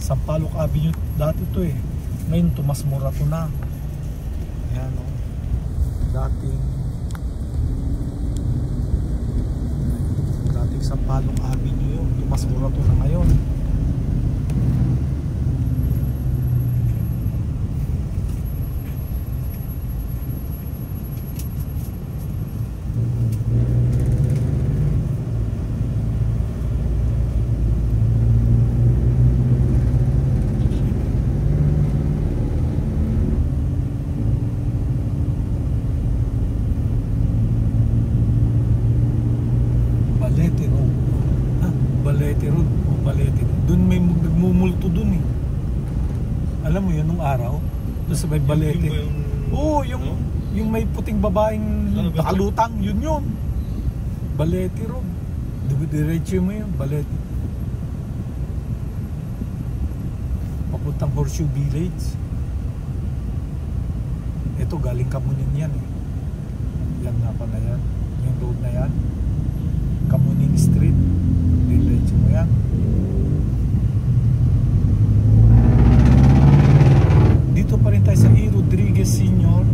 Sampaloc Avenue dati to eh. Ngayon Tomas Morato na. Ayan o. Dating Sampaloc Avenue yun. Tomas Morato na ngayon. Alam mo yun nung araw doon sa may Balete. Oo, yung may puting babaeng nakalutang, yun Balete Road. Diretso mo yun, Balete. Papuntang Horseshoe Village. Ito galing Kamuning yan eh. Yan nga pa na yan. Yung road na yan, Kamuning Street. Diretso mo yan. Dito pa rin tayo sa E. Rodriguez Sr.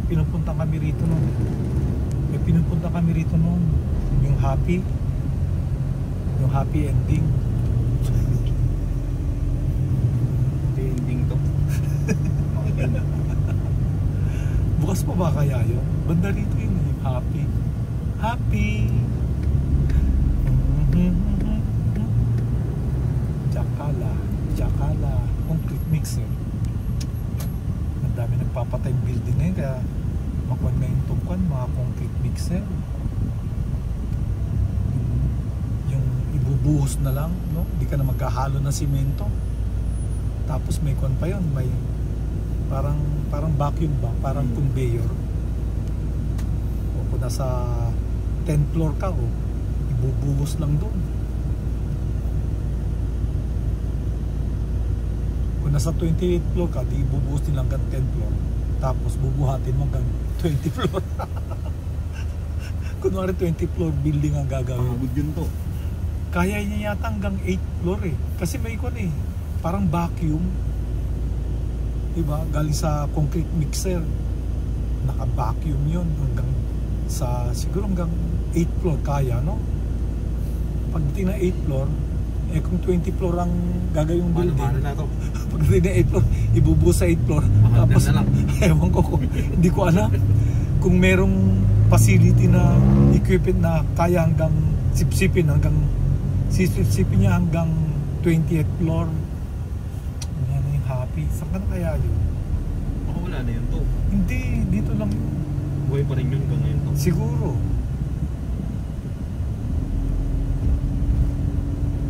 Pinupunta kami rito noon. May pinupunta kami rito noon. Yung happy ending. Happy ending to. Bukas pa ba kaya yun? Banda rito yun yung happy Jakala concrete mixer. Ang dami nagpapatay building ngayon kaya makuha na yung tungkwan mga concrete mixer. Yung ibubuhos na lang, no? Hindi ka na maghahalo ng simento. Tapos may kwan pa yun, may parang vacuum ba, parang conveyor. O kung nasa 10th floor ka, o ibubuhos lang doon. Kung nasa 28th floor ka, di ibubuhos din hanggang 10th floor. Tapos bubuhatin mo hanggang 20 floor. Kunwari 20 floor building ang gagawin. Pagod yun to. Kaya niya yata hanggang 8th floor eh. Kasi may ikon eh, parang vacuum. Diba? Galing sa concrete mixer. Naka-vacuum yun hanggang sa, siguro hanggang 8th floor kaya, no? Pagdating na 8th floor, eh kung 20 floor ang gagawin yung building, paano na to? Pagdating na 8th floor, ibubuhos sa 8th floor. Tapos, ewan ko kung, hindi ko alam kung merong facility na equipment na kaya hanggang sipsipin niya hanggang 20th floor. Yan na yung happy. Saan ka na kaya yun? Baka wala na yun to. Hindi, dito lang. Buhay pa rin yun hanggang ngayon to. Siguro.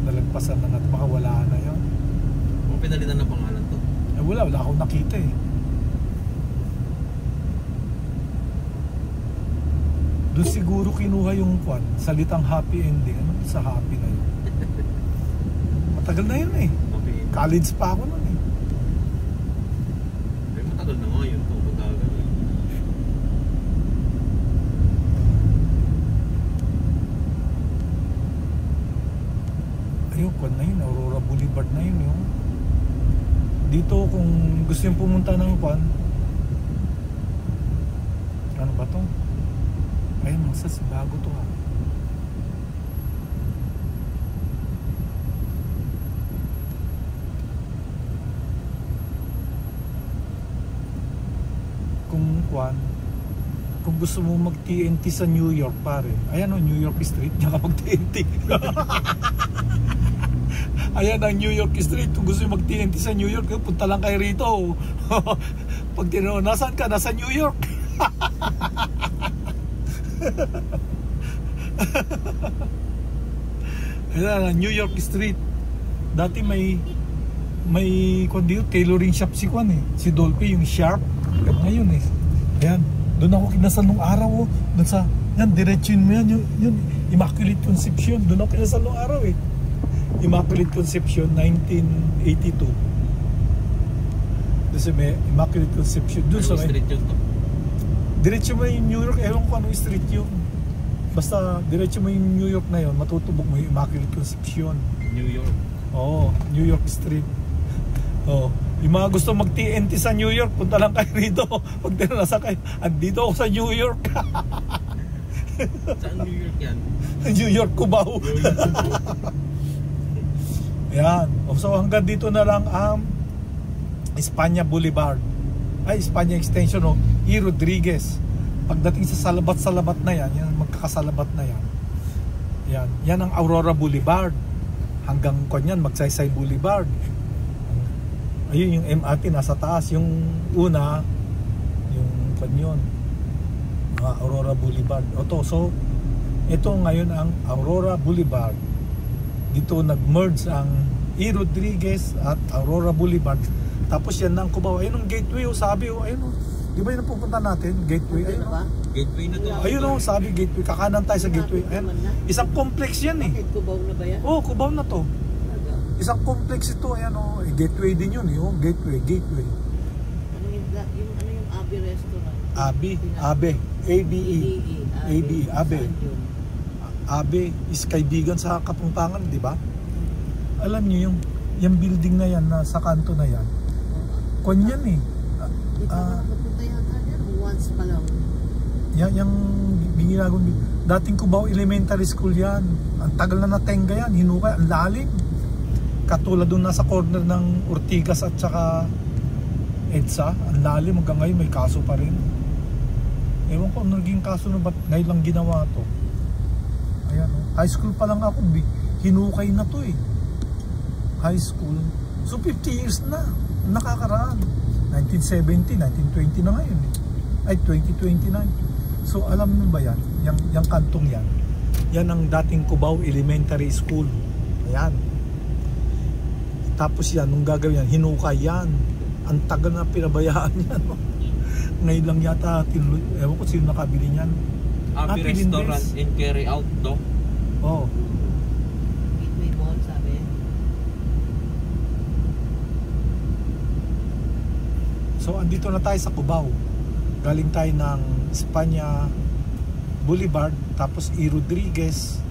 Nalagpasan na natin, baka wala na yun. Kung pinalitan na pangalan to? Eh wala akong nakita eh. Doon siguro kinuha yung kwan, salitang happy ending. Ano sa happy na yun? Matagal na yun eh. Happy ending. College pa ako nun eh. Ay, matagal na nga yun to. Matagal. Ayun, kwan na yun. Aurora Boulevard na yun. Yung. Dito kung gusto yung pumunta ng kwan, ano ba to? Ayun, magsas, bago to ha. Kung gusto mo mag TNT sa New York pare, ayan o, New York Street, diyan ka mag TNT. Ayan ang New York Street. Kung gusto mo mag TNT sa New York, punta lang kayo rito. Pag tinanong, nasaan ka? Nasa New York. Ayan, New York Street. Dati may tailoring shop si Kwan eh. Si Dolphy, yung Sharp. Ngayon eh. Ayan, doon ako kinasal nung araw. Doon sa, yan, diretsuin mo yan. Yun, Immaculate Conception. Doon ako kinasal nung araw eh. Immaculate Conception, 1982. Doon sa may Immaculate Conception. Doon sa may... street yun to? Diretso mo yung New York, ewan ko anong street yun. Basta diretso mo yung New York na yun, matutubog mo yung Immaculate Conception. New York. Oo, New York Street. Oo. Yung mga gusto mag-TNT sa New York, punta lang kayo rito. Pag dinala kayo, andito ako sa New York. Saan New York yan? New York, Cubao. New York. Yan. So hanggang dito na lang ang Espanya Boulevard. Ay, Espanya Extension o E. Rodriguez. Pagdating sa salabat na yan, yan magkakasalabat na yan. Yan, yan ang Aurora Boulevard. Hanggang kanyan Magsaysay Boulevard. Ayun yung MRT nasa taas. Yung una, yung kanyon, Aurora Boulevard. So ito ngayon ang Aurora Boulevard. Dito nag-merge ang E. Rodriguez at Aurora Boulevard. Tapos yan na ang Cubao. Ayun ang gateway, sabi, ayun o. Di ba yun ang pupunta natin? Gateway, ayun o. Gateway na to. Ayun o, sabi gateway. Kakanan tayo sa gateway. Ayun. Isang complex yan eh. Bakit Cubao na ba yan? Oo, Cubao na to. Isang complex ito. Ayan o. Gateway din yun eh. Gateway. Ano yung Abe Restaurant? Abe. A-B-E. A-B-E. Abe. Abe is kaibigan sa Kapampangan, di ba? Alam niyo yung building na yan na sa kanto na yan. Kon yan eh. Di pa napunta yata yan. Once pa lang. Yung ginagawang dating Cubao Elementary School yan. Ang tagal na natenga yan. Hinukay. Ang lalim. Katulad doon nasa corner ng Ortigas at saka EDSA. Ang lalim. Hanggang ngayon may kaso pa rin. Ewan ko naging kaso na ba't ngayon lang ginawa to. Ayan o. High school pa lang ako. Hinukay na to eh. High school. So 50 years na. Nakakaraan. 1970, 1920 na ngayon eh. Ay 2029. So alam mo ba yan? Yung kantong yan. Yan ang dating Cubao Elementary School. Ayan. Tapos yan, nung gagawin yan, hinukay yan. Ang tagal na pinabayaan yan. Ngayon lang yata, ewan ko sino nakabili niyan. Abe Restaurant and Carry Out to. Oo. Gateway Mall, sabi. So andito na tayo sa Cubao. Galing tayo ng Espanya Boulevard, tapos E. Rodriguez.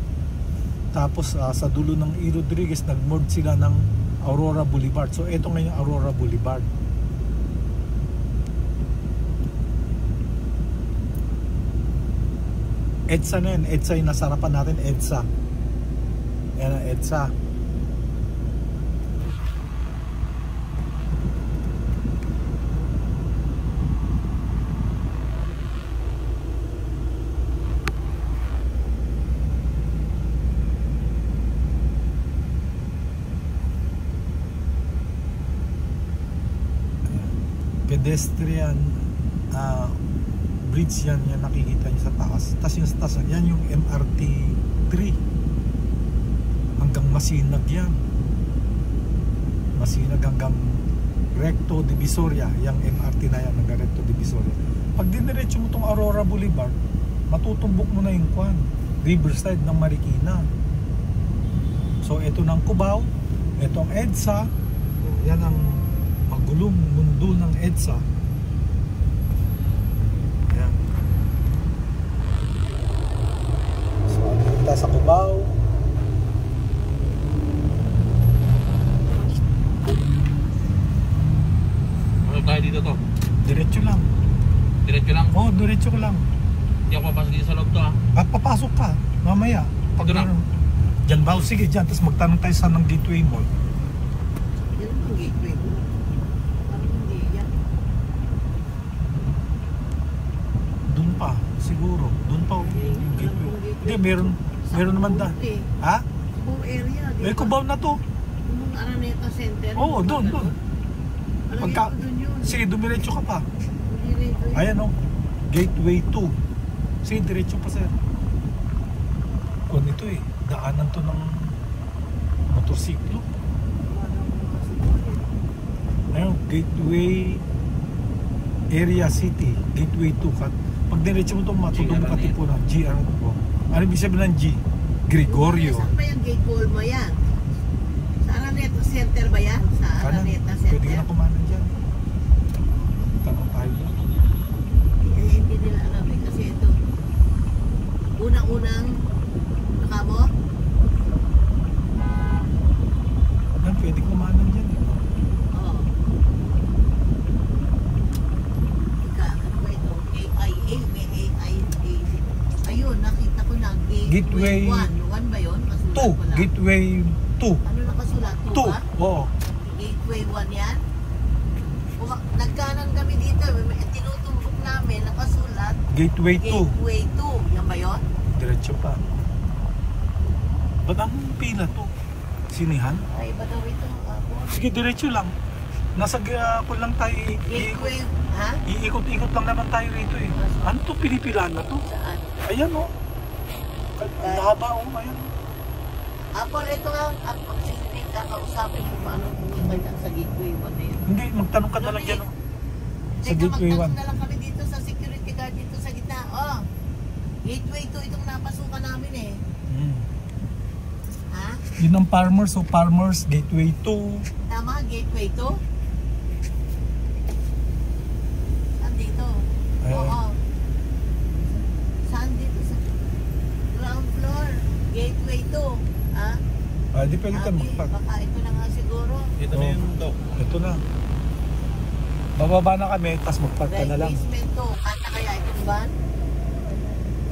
Tapos sa dulo ng E. Rodriguez, nag-merge sila ng Aurora Boulevard. So ito ngayon yung Aurora Boulevard. EDSA na yun. EDSA yung nasarapan natin. EDSA. Yan ang EDSA. Pedestrian bridge yan nakikita nyo sa taas. Tapos yung sa taas, yan yung MRT 3 hanggang Masinag yan. Masinag hanggang Recto Divisoria. Yung MRT na yan hanggang Recto Divisoria. Pag diniretso mo tong Aurora Boulevard, matutumbok mo na yung Riverside ng Marikina. So ito ng Cubao, ito ang EDSA. Yan ang magulong mundo ng EDSA. Ayan. So, kita sa Cubao. Ano tayo dito to? Diretso lang. Diretso lang? Oo, diretso ko lang. Hindi ako papasok dito sa loob to ha. At papasok ka, mamaya. Ito na. Diyan ba? Sige, dyan. Tapos magtanong tayo saan ng Gateway Mall. Yan ang gateway ko. Parang hindi yan. Doon pa, siguro. Doon pa yung Gateway. Hindi, meron naman da. Ha? Cubao area. Eh, Cubao na to. Yung Araneta Center. Oo, doon. Alam ko doon yun. Sige, dumiretso ka pa. Diretso yun. Ayan o, Gateway 2. Sige, diretso pa sir. Kung ito eh, daanan to ng motorsiklo. Ayun, Gateway Area City, Gateway 2. Pag diretso mo ito, matulong mo Katipunan. G, ano po? Ano ibig sabihin ng G? Gregorio. Saan ba yung gate wall mo yan? Sa Araneta Center ba yan? Sa Kanan, Araneta pwede ka Center? na kumanan dyan. Tanong tayo. Eh, Hindi nila alam eh. Kasi ito, unang-unang nakamo. Yan, pwede kumanan dyan. Eh. Oo. Ika, ano ba ito? AIA, may AIA. Ayun, nakita ko na. Gateway 1. 1 ba yun? Kasulat 2. ko lang. Gateway 2. Ano nakasulat? 2 2. ba? Oo. Gateway 1 yan? Nagkanan kami dito. May tinutumbok namin. Nakasulat. Gateway 2. Gateway 2. Yan ba yun? Diretso pa. Ba't ang pila to? Sinihan? Ay, ba daw ito? Sige, diretso lang. Nasa kung lang tayo Gateway, ha? iikot-ikot lang naman tayo rito eh. Ano to? Pinipilaan na to? Saan? Ayan o. Ang haba o. Ayan. Apple, ito nga. Ako, hindi kakausapin kung paano pumunta sa Gateway 1 na yun. Hindi, magtanong ka na lang dyan o. Sa Teka, Gateway 1. magtanong na lang kami dito sa security guard dito sa gitna. Oh, Gateway 2 itong napasukan namin eh. Ha? Yun ang Farmers o Farmers Gateway 2. Tama, Gateway 2? Saan dito? Ayan. Oo. Saan dito? Sa ground floor. Gateway 2. Ha? Di pwede tayo Abi, magpark. baka ito na nga siguro. Ito na yung Doc. Ito na. Bababa na kami, tapos magpark ka Right, na lang. basement 2. Kanta kaya itong van?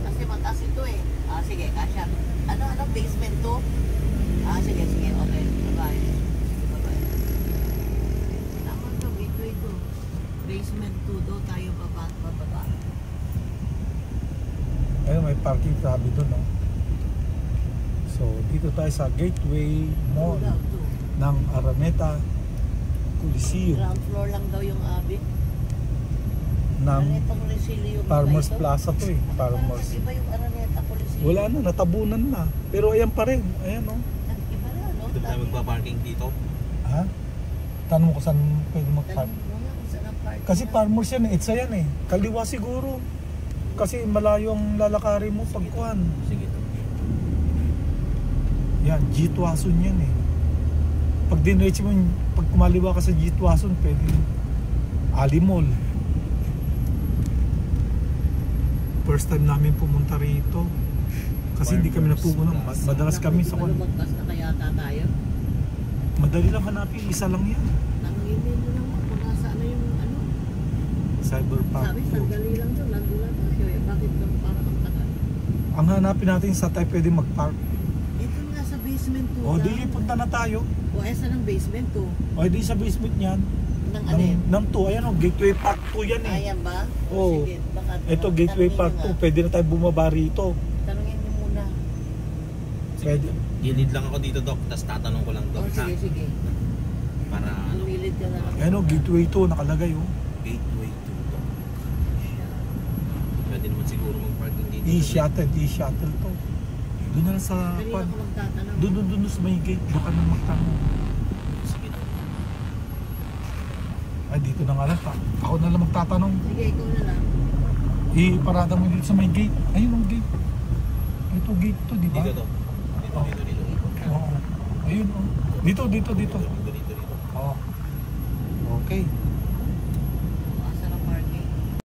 Kasi mataas ito eh. Sige, kasya. Ano, basement 2? Sige, okay. Bye-bye. Sige, bye-bye. Tama ito, gateway 2. Basement 2 daw tayo bababa. Ayun, may parking sabi doon, no? So, dito tayo sa Gateway Mall Daw, 2. ng Araneta Coliseum Ground floor lang daw yung abi. ng Araneta Coliseum ba Farmers ito? Plaza to eh. Farmers. Iba yung Araneta Coliseum. Wala na, natabunan na. Pero ayan pa rin. Ayan, no? Iba na, no? Ito tayo magpa-parking dito. Ha? Tanong mo kung saan pwede mag-park. Tanong mo nga kung saan ang parking Kasi na. Farmers yan eh. It's yan eh. Kaliwa siguro. Kasi malayo ang lalakarin mo pagkuhan. Sige Doc. Yan, G-Tuason yan eh. Pag dinretso mo, pag kumaliwa ka sa G-Tuason, pwede Ali Mall. First time namin pumunta rito. Kasi hindi kami napupunta. Madalas kami sa Lumagpas na kaya tayo. madali lang hanapin. Isa lang yan. Nanginin mo naman kung nasa ano yung ano. Cyberpark Sabi, 2. sandali lang doon. Nandun na tayo. Bakit doon parang ang tagal? Ang hanapin natin sa tayo pwede mag-park. Ito nga sa basement 2 O di punta na tayo. O esa ng basement 2. O di sa basement niyan. Nang ano yun? Ng 2. Ayan o, Gateway Park 2 yan eh. Ayan ba? Oo. Sige, baka Ito Gateway tanungin Park nyo 2. Pwede na tayo bumaba rito. nga. Tanungin nyo muna. Pwede. Gilid lang ako dito Doc. Tapos tatanong ko lang O Doc. sige, sige. Para ano. Lumilid ka na lang. Ayan o, Gateway 2 nakalagay o. Gateway 2 Doc. Pwede naman siguro mag-parking dito. E-shuttle to. Doon na lang sa Kanina ko magtatanong. doon sa may gate. Doon ka na magtanong. Sige Doc. Ay, dito na nga lang. Ako na lang magtatanong. Sige, ikaw na lang. Iparada mo dito sa may gate. Ayun ang gate. Ito gate to, di ba? Dito Doc. Dito. Oo. Ayun o. Dito. Dito. Oo. Okay.